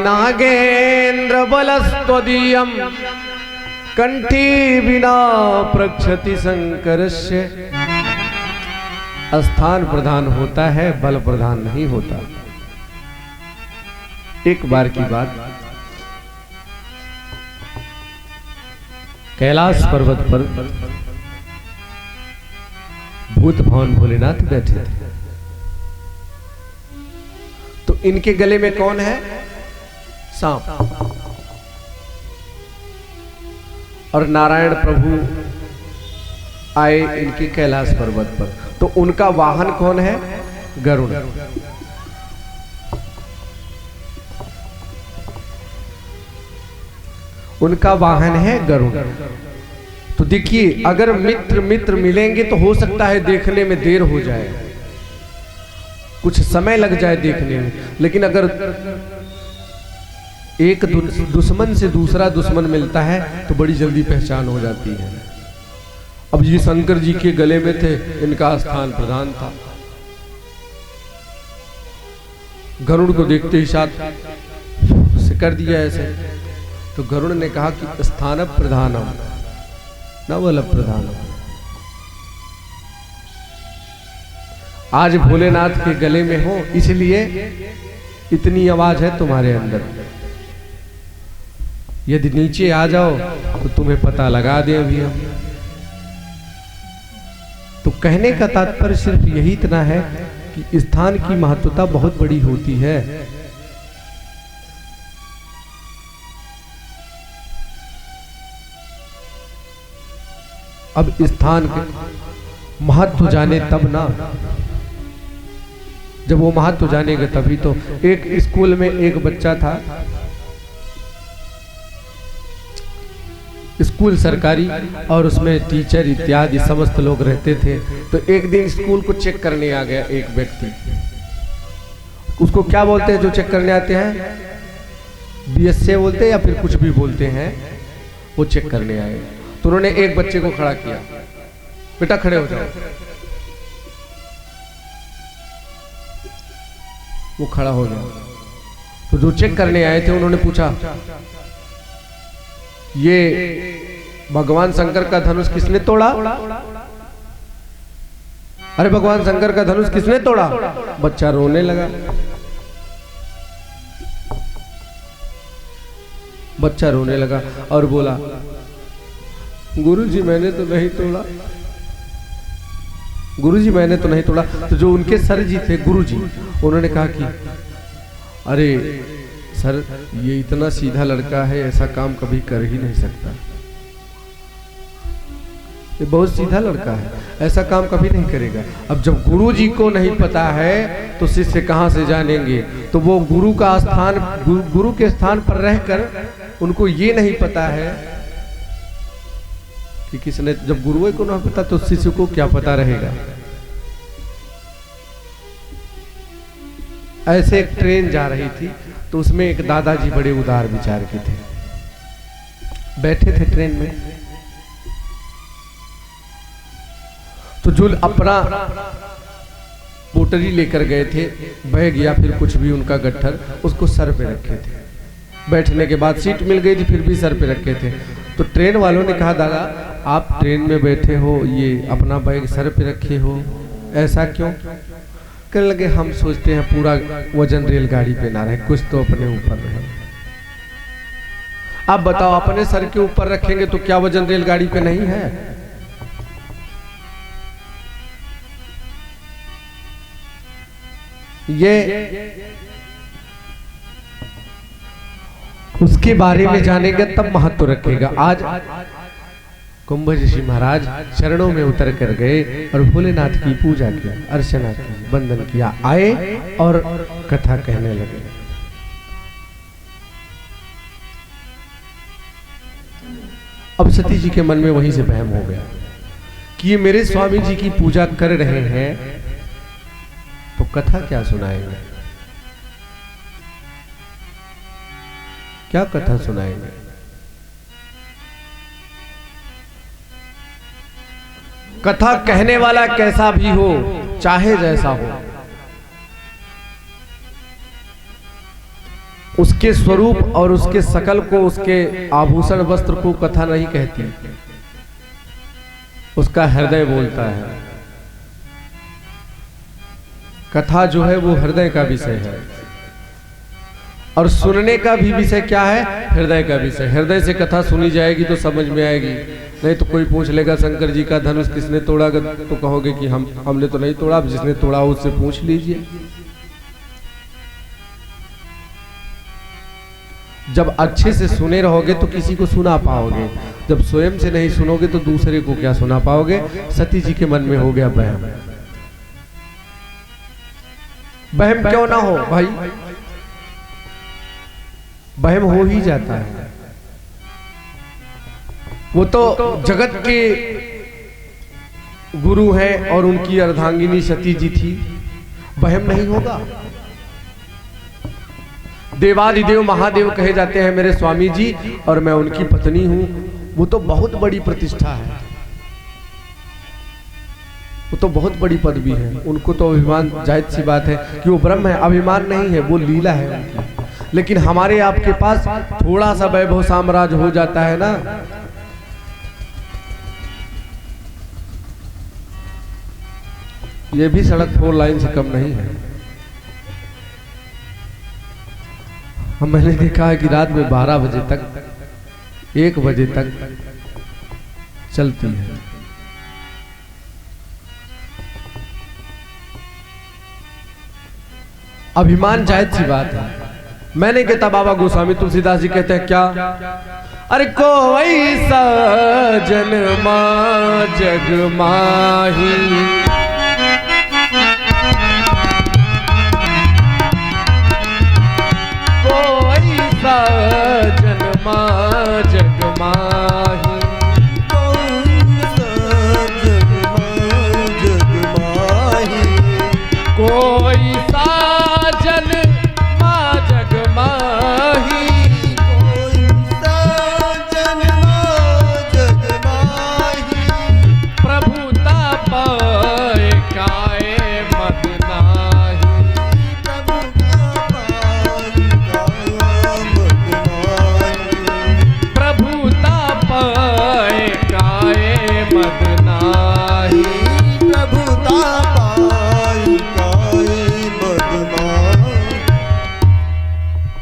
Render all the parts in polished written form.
नागेन्द्र बलस्त्वदीयं कंठी बिना प्रक्षति शंकरस्य। स्थान प्रधान होता है, बल प्रधान नहीं होता। एक बार की बात, कैलाश पर्वत पर भूत भवन भोलेनाथ बैठे थे। तो इनके गले में कौन है? सांप। और नारायण प्रभु आए इनके कैलाश पर्वत पर, तो उनका वाहन कौन है? गरुड़। उनका वाहन है गरुड़। तो देखिए, अगर मित्र मित्र मिलेंगे तो हो सकता है देखने में देर हो जाए, कुछ समय लग जाए देखने में, लेकिन अगर एक दुश्मन से दूसरा दुश्मन मिलता है तो बड़ी जल्दी पहचान हो जाती है। अब ये शंकर जी के गले में थे, इनका स्थान प्रधान था। गरुड़ को देखते ही साथ से कर दिया ऐसे। तो गरुड़ ने कहा कि स्थान प्रधानम न बल प्रधानम। आज भोलेनाथ के गले में हो, इसलिए इतनी आवाज है तुम्हारे अंदर। यदि नीचे आ जाओ तो तुम्हें पता लगा दे अभी हम। तो कहने का तात्पर्य सिर्फ यही इतना है कि स्थान की महत्वता बहुत बड़ी होती है। अब स्थान के महत्व जाने तब ना, जब वो महत्व जानेगा तभी तो। एक स्कूल में एक बच्चा था, स्कूल सरकारी, और उसमें टीचर इत्यादि समस्त लोग रहते थे। तो एक दिन स्कूल को चेक करने आ गया एक व्यक्ति। उसको क्या बोलते हैं जो चेक करने आते हैं? बीएसए बोलते हैं या फिर कुछ भी बोलते हैं। वो चेक करने आए तो उन्होंने एक बच्चे को खड़ा किया, बेटा खड़े हो जाओ। वो खड़ा हो गया। तो जो चेक करने आए थे उन्होंने पूछा, ये भगवान शंकर का धनुष किसने तोड़ा? अरे भगवान शंकर का धनुष किसने तोड़ा? बच्चा रोने लगा। बच्चा रोने लगा और बोला, गुरुजी मैंने तो नहीं तोड़ा, गुरुजी मैंने तो नहीं तोड़ा। तो जो उनके सर जी थे, गुरुजी, उन्होंने कहा कि अरे सर, ये इतना सीधा लड़का है, ऐसा काम कभी कर ही नहीं सकता। ये बहुत सीधा लड़का है, ऐसा काम कभी नहीं करेगा। अब जब गुरुजी को नहीं पता है तो शिष्य कहां से जानेंगे? तो वो गुरु का स्थान, गुरु के स्थान पर रहकर उनको ये नहीं पता है कि किसने, जब गुरु को नहीं पता तो शिष्य को क्या पता रहेगा? ऐसे एक ट्रेन जा रही थी, तो उसमें एक दादाजी बड़े उदार विचार के थे। बैठे थे ट्रेन में, तो जो अपना पोटरी लेकर गए थे, बैग या फिर कुछ भी उनका गट्ठर, उसको सर पे रखे थे। बैठने के बाद सीट मिल गई थी, फिर भी सर पे रखे थे। तो ट्रेन वालों ने कहा, दादा आप ट्रेन में बैठे हो, ये अपना बैग सर पे रखे हो, ऐसा क्यों? कहने लगे, हम सोचते हैं पूरा वजन रेलगाड़ी पे ना रहे, कुछ तो अपने ऊपर रहे। आप बताओ, अपने सर के ऊपर रखेंगे तो क्या वजन रेलगाड़ी पे नहीं है? ये उसके बारे में जानेगा तब महत्व रखेगा। आज कुंभ ऋषि महाराज चरणों में उतर कर गए और भोलेनाथ की पूजा की, अर्चना की, वंदन किया, आए और कथा कहने लगे। अब सती जी के मन में वहीं से वहम हो गया कि ये मेरे स्वामी जी की पूजा कर रहे हैं तो कथा क्या सुनाएंगे, क्या कथा सुनाएंगे? कथा कहने वाला कैसा भी हो, चाहे जैसा हो, उसके स्वरूप और उसके शकल को, उसके आभूषण वस्त्र को कथा नहीं कहती, उसका हृदय बोलता है। कथा जो है वो हृदय का विषय है, और सुनने का भी विषय क्या है? हृदय का विषय। हृदय से कथा सुनी जाएगी तो समझ में आएगी, नहीं तो कोई पूछ लेगा शंकर जी का धनुष किसने तोड़ा, तो कहोगे कि हमने तो नहीं तोड़ा, जिसने तोड़ा उससे पूछ लीजिए। जब अच्छे से सुने रहोगे तो किसी को सुना पाओगे, जब स्वयं से नहीं सुनोगे तो दूसरे को क्या सुना पाओगे? सती जी के मन में हो गया वहम। वहम क्यों ना हो भाई, वहम हो ही जाता है। वो तो जगत के गुरु हैं और उनकी अर्धांगिनी सती जी थी, वहम नहीं होगा। देवादिदेव महादेव कहे जाते हैं मेरे स्वामी जी, और मैं उनकी पत्नी हूं, वो तो बहुत बड़ी प्रतिष्ठा है, वो तो बहुत बड़ी पदवी है। उनको तो अभिमान, जाहिर सी बात है कि वो ब्रह्म है, अभिमान नहीं है, वो लीला है उनकी। लेकिन हमारे आपके पास थोड़ा सा वैभव साम्राज्य हो जाता है ना, ये भी सड़क 4 लाइन से कम नहीं है। मैंने देखा है कि रात में 12 बजे तक, 1 बजे तक चलती है। अभिमान जायज सी बात है। मैंने कहता बाबा गोस्वामी तुलसीदास जी कहते हैं क्या? अरे कोई सजन मां जग माही, कोई सजन मां जग माही, कोई साजन मां जग माही, कोई साजन मां जग माही, प्रभुता पाए काए मद नाही, प्रभुता पाए काए मद नाही, प्रभुता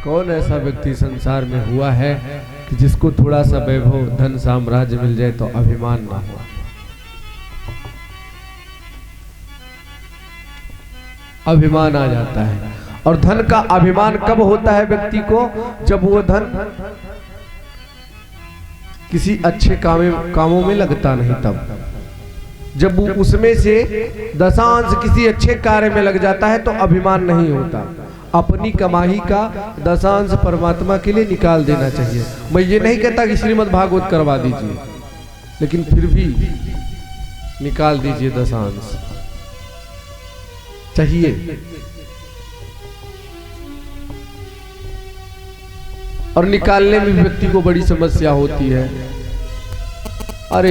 कौन ऐसा व्यक्ति संसार में हुआ है कि जिसको थोड़ा सा वैभव धन साम्राज्य मिल जाए तो अभिमान ना हो? अभिमान आ जाता है। और धन का अभिमान कब होता है व्यक्ति को? जब वो धन किसी अच्छे कामों में लगता नहीं, तब जब वो उसमें से दशांश किसी अच्छे कार्य में लग जाता है तो अभिमान नहीं होता। अपनी कमाई का दशांश परमात्मा के लिए निकाल देना चाहिए। मैं ये नहीं कहता कि श्रीमद् भागवत करवा दीजिए, लेकिन फिर भी निकाल दीजिए, दशांश चाहिए। और निकालने में व्यक्ति को बड़ी समस्या होती है। अरे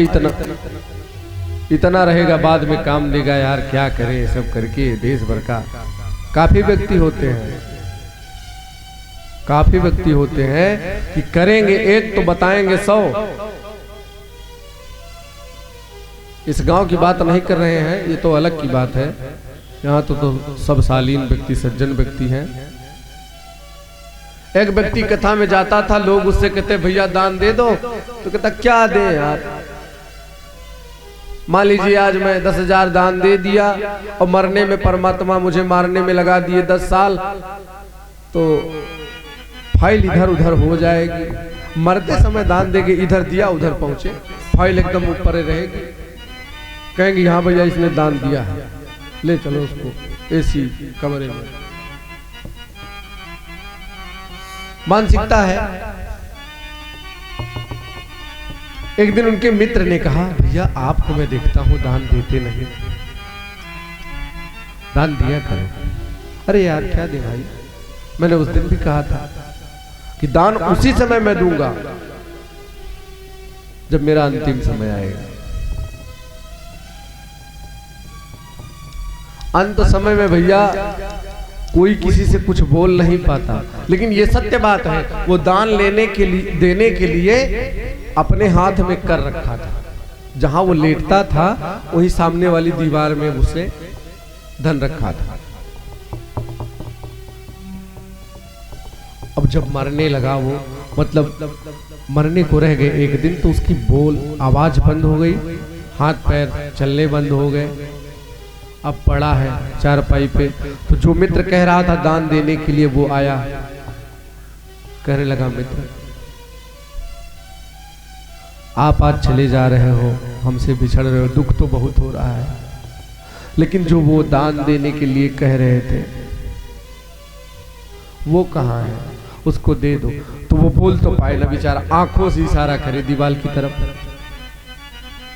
इतना रहेगा, बाद में काम देगा यार, क्या करें सब करके। देश भर का काफी व्यक्ति होते हैं, काफी व्यक्ति होते हैं कि करेंगे एक तो बताएंगे 100। इस गांव की बात नहीं कर रहे हैं, ये तो अलग की बात है। यहाँ तो सब शालीन व्यक्ति, सज्जन व्यक्ति हैं। एक व्यक्ति कथा में जाता था, लोग उससे कहते भैया दान दे दो, तो कहता क्या दे यार। मान लीजिए आज मैं 10,000 दान दे दिया और मरने में परमात्मा मुझे मारने में लगा दिए 10 साल, तो फाइल इधर उधर हो जाएगी। मरते समय दान देंगे, इधर दिया उधर पहुंचे, फाइल एकदम ऊपर रहेगी। कहेंगे हाँ भैया इसने दान दिया है, ले चलो उसको एसी कमरे में। मानसिकता है। एक दिन उनके मित्र ने कहा भैया आपको मैं देखता हूं दान देते नहीं, दान दिया करो। अरे यार क्या दे भाई, मैंने उस दिन भी कहा था कि दान उसी समय मैं दूंगा जब मेरा अंतिम समय आएगा। अंत समय में भैया कोई किसी से कुछ बोल नहीं पाता, लेकिन ये सत्य बात है, वो दान लेने के लिए, देने के लिए अपने हाथ में कर रखा था। जहां वो लेटता था वही सामने वाली दीवार में उसे धन रखा था। अब जब मरने लगा वो, मतलब मरने को रह गए एक दिन, तो उसकी बोल आवाज बंद हो गई, हाथ पैर चलने बंद हो गए। अब पड़ा है चारपाई पे, तो जो मित्र कह रहा था दान देने के लिए वो आया, कहने लगा मित्र आप आज चले जा रहे हो, हमसे बिछड़ रहे हो, दुख तो बहुत हो रहा है, लेकिन जो वो दान देने के लिए कह रहे थे वो कहाँ है, उसको दे दो। तो वो बोल तो पाए ना बेचारा, आंखों से इशारा करे दीवार की तरफ,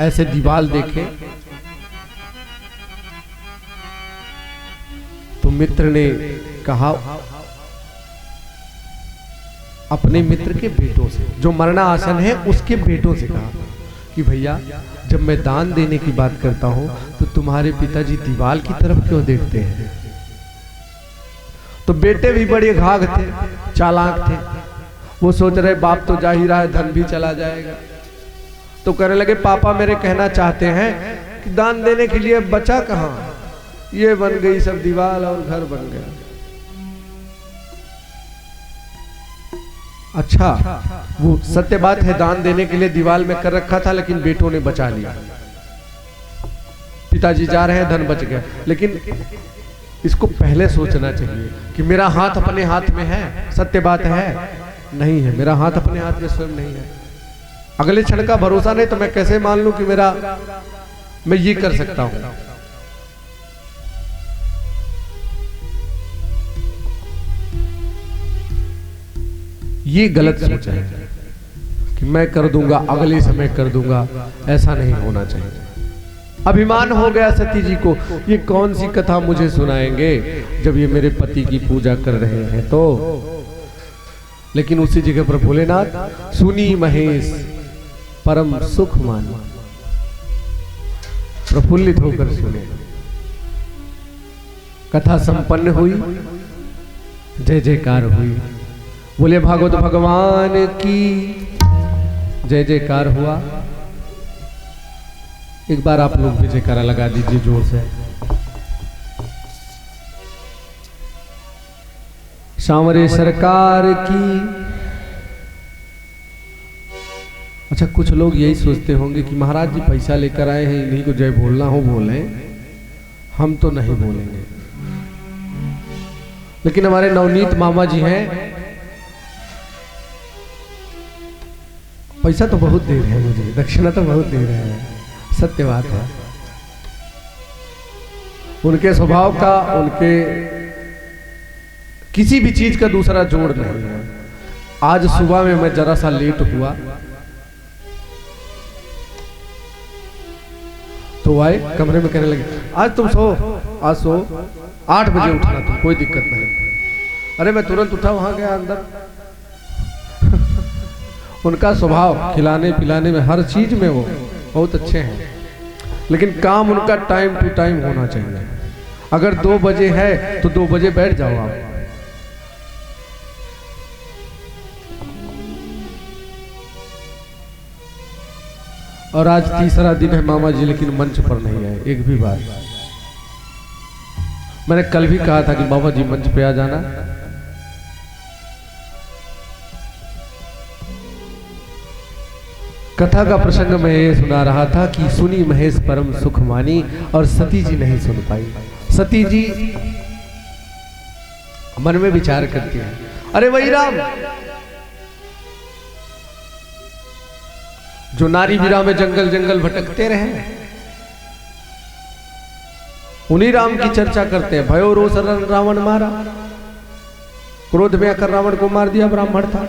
ऐसे दीवार देखे। तो मित्र ने कहा अपने मित्र के बेटों से, जो मरना आसन है उसके बेटों से कहा कि भैया जब मैं दान देने की बात करता हूं तो तुम्हारे पिताजी दीवार की तरफ क्यों देखते हैं। तो बेटे भी बड़े घाघ थे, चालाक थे, वो सोच रहे बाप तो जा ही रहा है, धन भी चला जाएगा। तो कहने लगे पापा मेरे कहना चाहते हैं कि दान देने के लिए बचा कहां, ये बन गई सब दीवार और घर बन गया। अच्छा वो सत्य बात है, दान देने के लिए दीवार में कर रखा था, लेकिन बेटों ने बचा लिया। पिताजी जा रहे हैं, धन बच गया, लेकिन इसको पहले सोचना चाहिए कि मेरा हाथ अपने हाथ में है। सत्य बात है नहीं है, मेरा हाथ अपने हाथ में स्वयं नहीं है। अगले क्षण का भरोसा नहीं तो मैं कैसे मान लूं कि मैं ये कर सकता हूं। ये गलत सोच है कि मैं कर दूंगा, अगले समय कर दूंगा, ऐसा नहीं होना चाहिए। अभिमान हो गया सती जी को, ये कौन सी कथा मुझे सुनाएंगे जब ये मेरे पति की पूजा कर रहे हैं तो। लेकिन उसी जगह पर भोलेनाथ सुनी महेश परम सुख मानी, प्रफुल्लित होकर सुने। कथा संपन्न हुई, जय जयकार हुई, बोले भागवत भगवान की जय जयकार हुआ। एक बार आप लोग भी जयकारा लगा दीजिए जोर से। सांवरे सरकार की। अच्छा कुछ लोग यही सोचते होंगे कि महाराज जी पैसा लेकर आए हैं, इन्हीं को जय बोलना हो बोले, हम तो नहीं बोलेंगे। लेकिन हमारे नवनीत मामा जी हैं, पैसा तो बहुत दे रहे हैं मुझे, दक्षिणा तो बहुत दे रहे हैं, सत्य बात है। उनके स्वभाव का, उनके किसी भी चीज का दूसरा जोड़ नहीं है। आज सुबह में मैं जरा सा लेट हुआ तो आए कमरे में कहने लगे आज तुम सो, आज सो, 8 बजे उठना तुम, कोई दिक्कत नहीं। अरे मैं तुरंत उठा, वहां गया अंदर। उनका स्वभाव खिलाने पिलाने में, हर चीज में वो बहुत अच्छे हैं, लेकिन काम उनका टाइम टू टाइम होना चाहिए। अगर 2 बजे है तो 2 बजे बैठ जाओ आप। और आज तीसरा दिन है मामा जी, लेकिन मंच पर नहीं आए एक भी बार। मैंने कल भी कहा था कि बाबा जी मंच पे आ जाना। कथा का प्रसंग मैं ये सुना रहा था कि सुनी महेश परम सुख मानी, और सती जी नहीं सुन पाई। सती जी मन में विचार करती है, अरे वही राम जो नारी विरा में जंगल जंगल भटकते रहे, उन्हीं राम की चर्चा करते हैं। भयो रोष रावण मारा, क्रोध में आकर रावण को मार दिया ब्राह्मण था।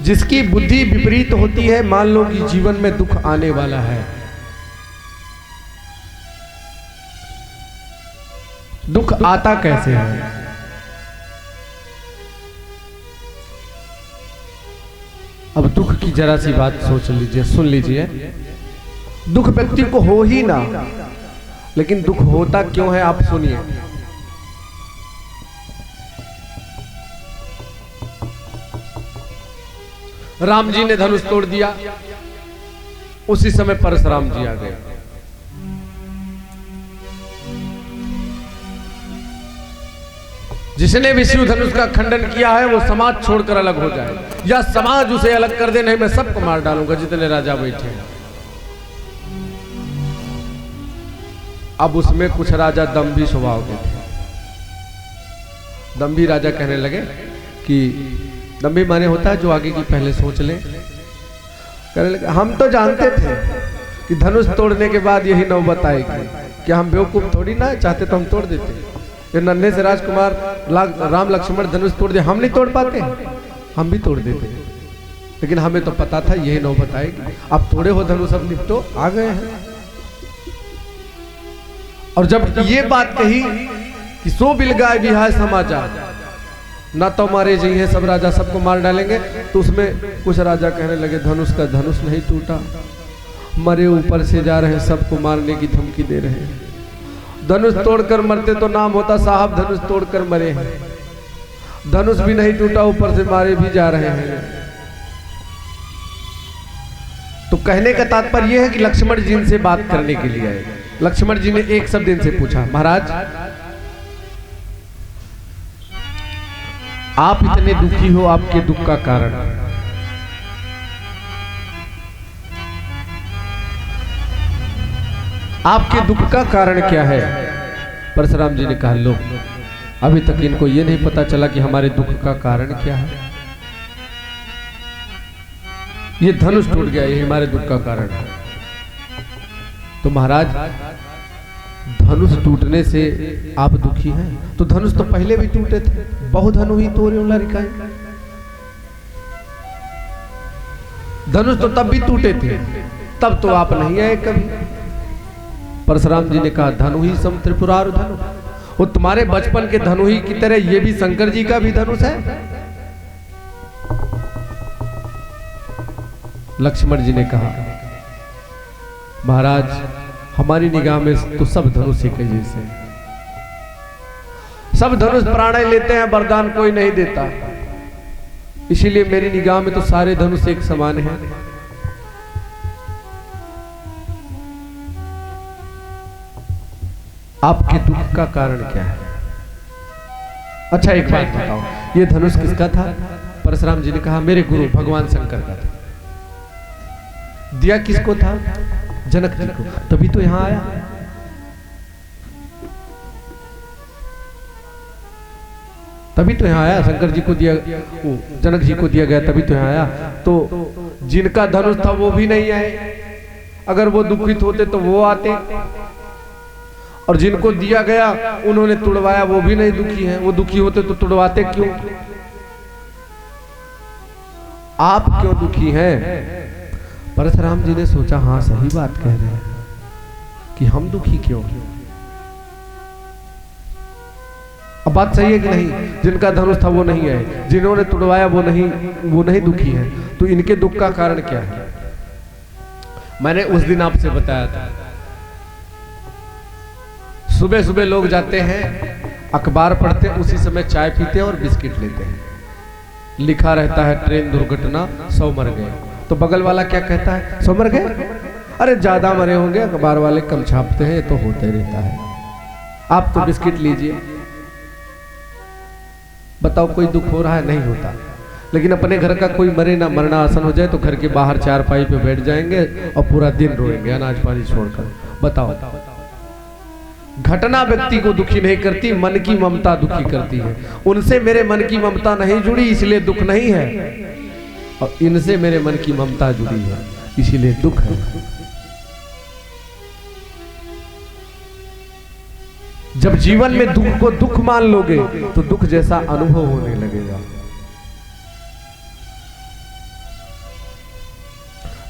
जिसकी बुद्धि विपरीत होती है, मान लो कि जीवन में दुख आने वाला है। दुख आता कैसे है? अब दुख की जरा सी बात सोच लीजिए, सुन लीजिए। दुख व्यक्ति को हो ही ना, लेकिन दुख होता क्यों है आप सुनिए। राम जी ने धनुष तोड़ दिया, उसी समय परशुराम जी आ गए। जिसने भी शिव धनुष का खंडन किया है वो समाज छोड़कर अलग हो जाए, या समाज उसे अलग कर दे, नहीं मैं सबको मार डालूंगा जितने राजा बैठे हैं। अब उसमें कुछ राजा दम्भी स्वभाव के थे। दम्भी राजा कहने लगे कि दम्भी माने होता है जो आगे की पहले सोच ले। कहने लगे हम तो जानते थे कि धनुष तोड़ने के बाद यही नौबत आएगी, कि हम बेवकूफ थोड़ी ना, चाहते तो हम तोड़ देते। ये नन्हे से राजकुमार राम लक्ष्मण धनुष तोड़ दिया, हम नहीं तोड़ पाते, हम भी तोड़ देते, लेकिन हमें तो पता था यही नौबत आएगी। अब तोड़े हो धनुष, अब निपटो, आ गए हैं। और जब ये बात कही कि सो बिल गाय बिहाय समाचार, ना तो मारे जी हैं सब राजा, सबको मार डालेंगे, तो उसमें कुछ राजा कहने लगे धनुष का धनुष नहीं टूटा, मरे ऊपर से जा रहे हैं, सबको मारने की धमकी दे रहे हैं। धनुष तोड़कर मरते तो नाम होता साहब धनुष तोड़कर मरे हैं, धनुष भी नहीं टूटा, ऊपर से मारे भी जा रहे हैं। तो कहने का तात्पर्य यह है कि लक्ष्मण जी इनसे बात करने के लिए आए। लक्ष्मण जी ने एक शब्द इनसे पूछा, महाराज आप इतने दुखी हो, आपके दुख का कारण, आपके दुख का कारण क्या है? परशुराम जी ने कहा लो, अभी तक इनको यह नहीं पता चला कि हमारे दुख का कारण क्या है। ये धनुष टूट गया, ये हमारे दुख का कारण है। तो महाराज धनुष टूटने से आप दुखी हैं? तो धनुष तो पहले भी टूटे थे, बहुधनु ही तोरे लड़काई, धनुष तो तब भी टूटे थे, तब तो आप नहीं आए कभी। परशुराम जी ने कहा धनु ही सम त्रिपुरार धनु, वो तुम्हारे बचपन के धनु ही की तरह ये भी शंकर जी का भी धनुष है। लक्ष्मण जी ने कहा महाराज हमारी निगाह में तो सब धनुष एक जैसे, सब धनुष प्राणय लेते हैं, वरदान कोई नहीं देता, इसीलिए मेरी निगाह में तो सारे धनुष एक समान हैं। आपके दुख का कारण क्या है? अच्छा एक बात बताओ, ये धनुष किसका था? परशुराम जी ने कहा मेरे गुरु भगवान शंकर का था। दिया किसको था? जनक जी को, तभी तो यहां आया। तभी तो यहां आया, शंकर जी को दिया, जनक जी को दिया गया, तभी तो यहां आया। तो जिनका धनुष था वो भी नहीं आए, अगर वो दुखित होते तो वो आते, और जिनको दिया गया उन्होंने तुड़वाया, वो भी नहीं दुखी हैं, वो दुखी होते तो तुड़वाते क्यों? आप क्यों दुखी हैं? परशुराम जी ने सोचा हाँ सही बात कह रहे हैं कि हम दुखी क्यों? अब बात सही है कि नहीं? जिनका धनुष था वो नहीं है, जिन्होंने तुड़वाया वो नहीं दुखी है, तो इनके दुख का कारण क्या है? मैंने उस दिन आपसे बताया था, सुबह सुबह लोग जाते हैं अखबार पढ़ते, उसी समय चाय पीते हैं और बिस्किट लेते हैं, लिखा रहता है ट्रेन दुर्घटना 100 मर गए, तो बगल वाला क्या कहता है 100 मर गए, अरे ज्यादा मरे होंगे, अखबार वाले कम छापते हैं, ये तो होते रहता है, आप तो बिस्किट लीजिए। बताओ कोई दुख हो रहा है? नहीं होता। लेकिन अपने घर का कोई मरे ना, मरना आसन हो जाए तो घर के बाहर चारपाई पे बैठ जाएंगे और पूरा दिन रोएंगे अनाज पानी छोड़कर। बताओ, घटना व्यक्ति को दुखी नहीं करती, मन की ममता दुखी करती है। उनसे मेरे मन की ममता नहीं जुड़ी इसलिए दुख नहीं है, और इनसे मेरे मन की ममता जुड़ी है इसीलिए दुख है। जब जीवन में दुख को दुख मान लोगे तो दुख जैसा अनुभव होने लगेगा।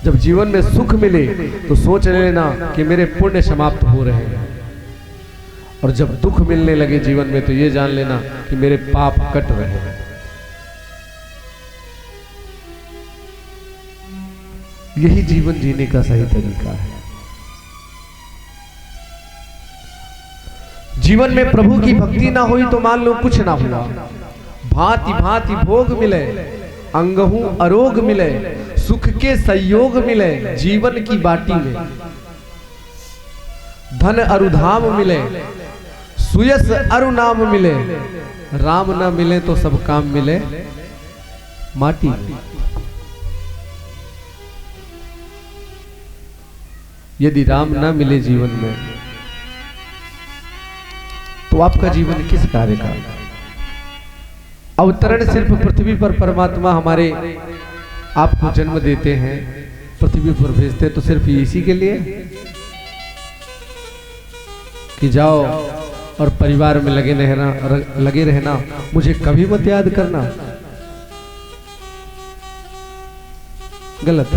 जब जीवन में सुख मिले तो सोच लेना कि मेरे पुण्य समाप्त हो रहे हैं, और जब दुख मिलने लगे जीवन में तो ये जान लेना कि मेरे पाप कट रहे हैं। यही जीवन जीने का सही तरीका है। जीवन में प्रभु की भक्ति ना हुई तो मान लो कुछ ना हुआ। भांति भांति भोग मिले, अंगहू अरोग मिले, सुख के संयोग मिले जीवन की बाटी में, धन अरुधाम मिले, सुयस अरु नाम मिले, राम ना मिले तो सब काम मिले माटी में। यदि राम ना मिले जीवन में तो आपका जीवन किस कार्य का? अवतरण सिर्फ पृथ्वी पर परमात्मा हमारे आपको जन्म देते हैं, पृथ्वी पर भेजते तो सिर्फ इसी के लिए कि जाओ और परिवार में लगे रहना, मुझे कभी मत याद करना। गलत।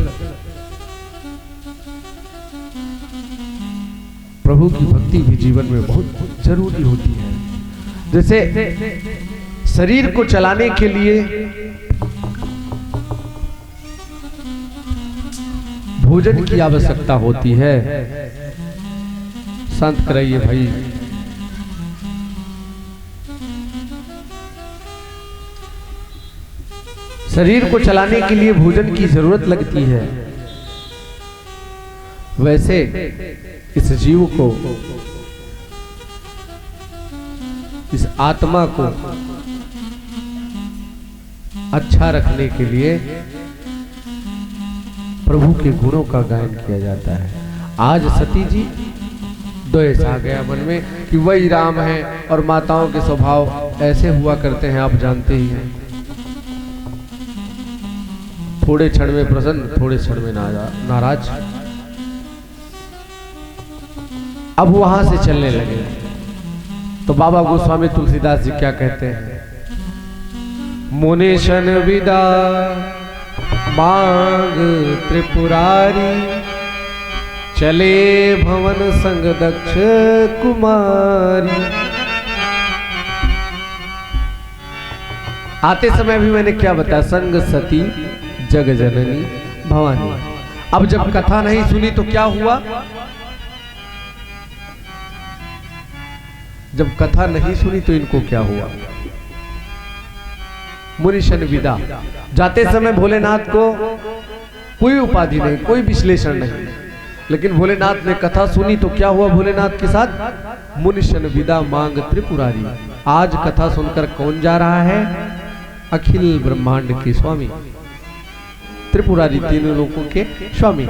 प्रभु की भक्ति भी जीवन में बहुत जरूरी होती है। जैसे शरीर को चलाने के लिए भोजन की आवश्यकता होती है। शांत कराइए भाई। शरीर को चलाने के लिए भोजन की जरूरत लगती है, वैसे इस जीव को, इस आत्मा को अच्छा रखने के लिए प्रभु के गुणों का गायन किया जाता है। आज सती जी द्वेष आ गया मन में कि वही राम है और माताओं के स्वभाव ऐसे हुआ करते हैं, आप जानते ही हैं। थोड़े क्षण में प्रसन्न, थोड़े क्षण में नाराज। अब वहां से चलने लगे तो बाबा गोस्वामी तुलसीदास जी क्या कहते हैं? मुनिशन विदा मांग त्रिपुरारी, चले भवन संग दक्ष कुमारी। आते समय भी मैंने क्या बताया? संग सती जग जननी भवानी। अब जब कथा नहीं सुनी तो क्या हुआ? जब कथा नहीं सुनी तो इनको क्या हुआ? मुनिशन विदा। जाते समय भोलेनाथ को कोई उपाधि नहीं, कोई विश्लेषण नहीं, लेकिन भोलेनाथ ने कथा सुनी तो क्या हुआ भोलेनाथ के साथ? मुनिशन विदा मांग त्रिपुरारी। आज कथा सुनकर कौन जा रहा है? अखिल ब्रह्मांड के स्वामी त्रिपुरारी, तीनों लोगों के स्वामी।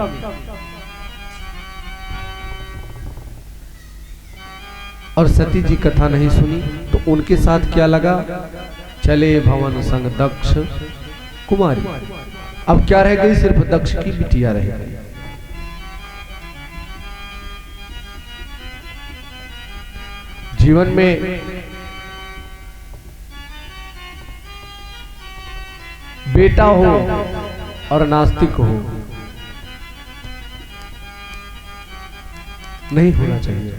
और सती जी कथा नहीं सुनी तो उनके साथ क्या लगा? चले भवन संग दक्ष कुमारी। अब क्या रह गई? सिर्फ दक्ष की बिटिया रह गई। जीवन में बेटा हो और नास्तिक हो नहीं होना चाहिए।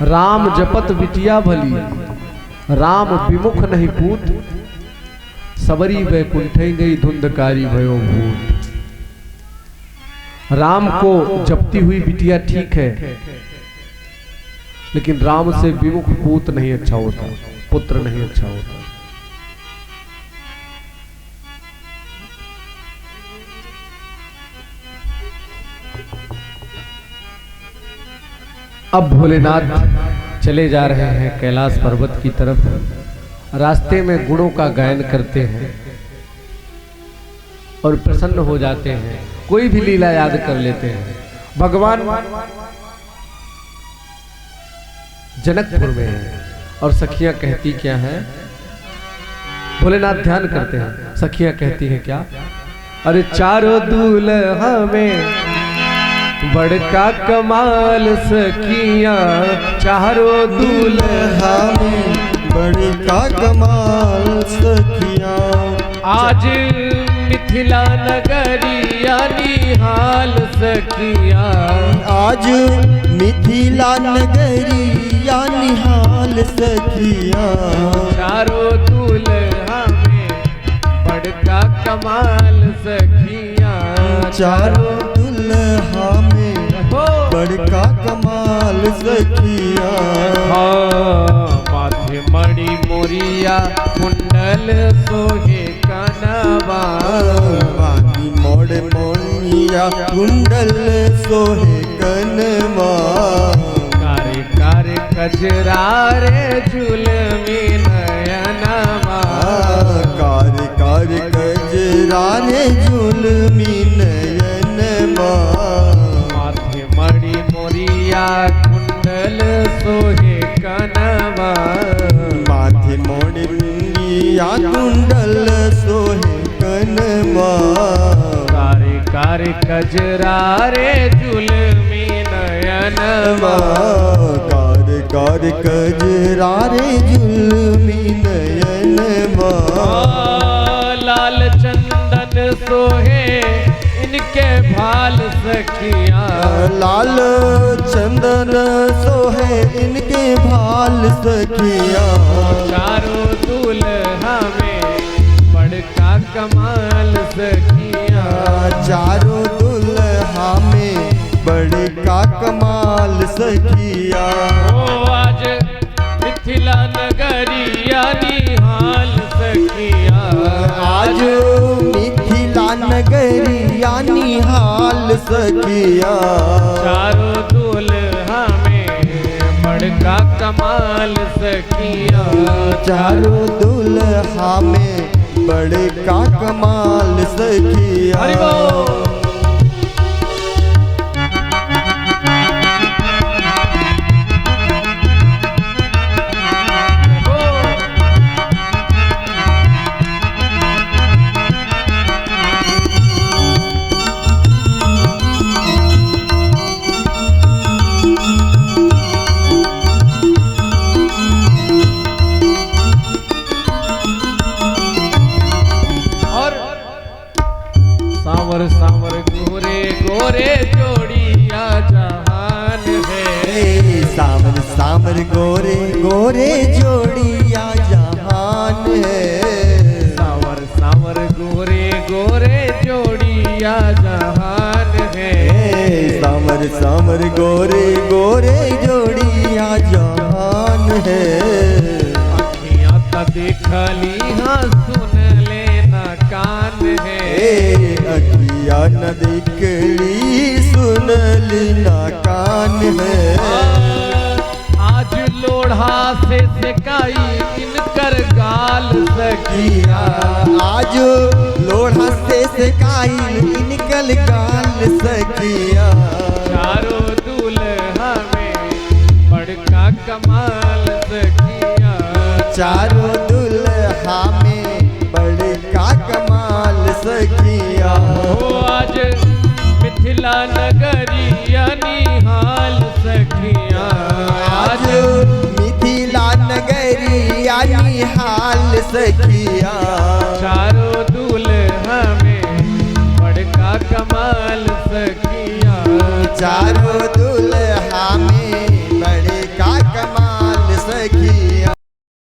राम जपत बिटिया भली, राम विमुख नहीं पूत, सबरी वैकुंठ गई धुंधकारी भयो भूत। राम को जपती हुई बिटिया ठीक है, लेकिन राम से विमुख पूत नहीं अच्छा होता, पुत्र नहीं अच्छा होता। अब भोलेनाथ चले जा रहे हैं कैलाश पर्वत की तरफ। रास्ते में गुणों का गायन करते हैं और प्रसन्न हो जाते हैं। कोई भी लीला याद कर लेते हैं। भगवान जनकपुर में है और सखियां कहती क्या है? भोलेनाथ ध्यान करते हैं। सखियां कहती हैं क्या? अरे चारों दूल्हा में बड़का कमाल सखियां, चारों दूल्हा में बड़का कमाल सखियां। आज मिथिला नगरिया निहाल सखियां, आज मिथिला नगरिया निहाल सखियां। चारों दूल्हा में बड़का कमाल सखियां, चारों दूल्हा में बड़का कमाल सखिया। माथे मणि मोरिया कुंडल सोहे कनवा। माथी मोड़ मोनिया कुंडल सोहे कनवा। कारे कारे कजरा रे झुलमी नयनवा। कारे कारे कजरा रे झुलमी नयनवा। माथे मणि मोरिया कुंडल सोहे कनवा। माथे मोड़िया कुंडल सोहे कनवा। कारे कारे कजरा रे झुलमी नयनवा। कारे कारे कजरा रे झुलमी नयनवा। लाल चंदन सोहे इनके भाल सखिया। लाल चंदन सोहे इनके भाल सखिया। चारों दूल्हा में बड़का कमाल सखिया। चारों दुल्हा में बड़का कमाल सखिया। ओ आज मिथिला नगरिया निहाल सखिया। आज मिथिला नगरिया निहाल सखिया। चारों दूल्हा में बड़का कमाल सखिया। चारों दुल्हा में बड़का कमाल सखिया। हरि बोल। सांवर सांवर गोरे गोरे जोड़िया जहान है। सांवर सांवर गोरे गोरे जोड़िया जहान है। सांवर सांवर गोरे गोरे जोड़िया जहान है। सांवर सांवर गोरे गोरे जोड़िया जहान है। अखियां त देखली हाँ सुन लेना कान है। अखिया न देखली सुनली ना कान है। आज लोढ़ा से सिकाई इनकर गाल सखिया। आज लोढ़ा से सिकाई इनकल गाल सखिया। चारों दूल्हा में बड़का कमाल सखिया। चारों दुल्हा में बड़का कमाल सखिया। ओ आज मिथिला नगरिया निहाल सखिया। आज मिथिला नगरिया निहाल सखिया। चारों दूल्हा में बड़का कमाल सखिया। चारों दुल्हा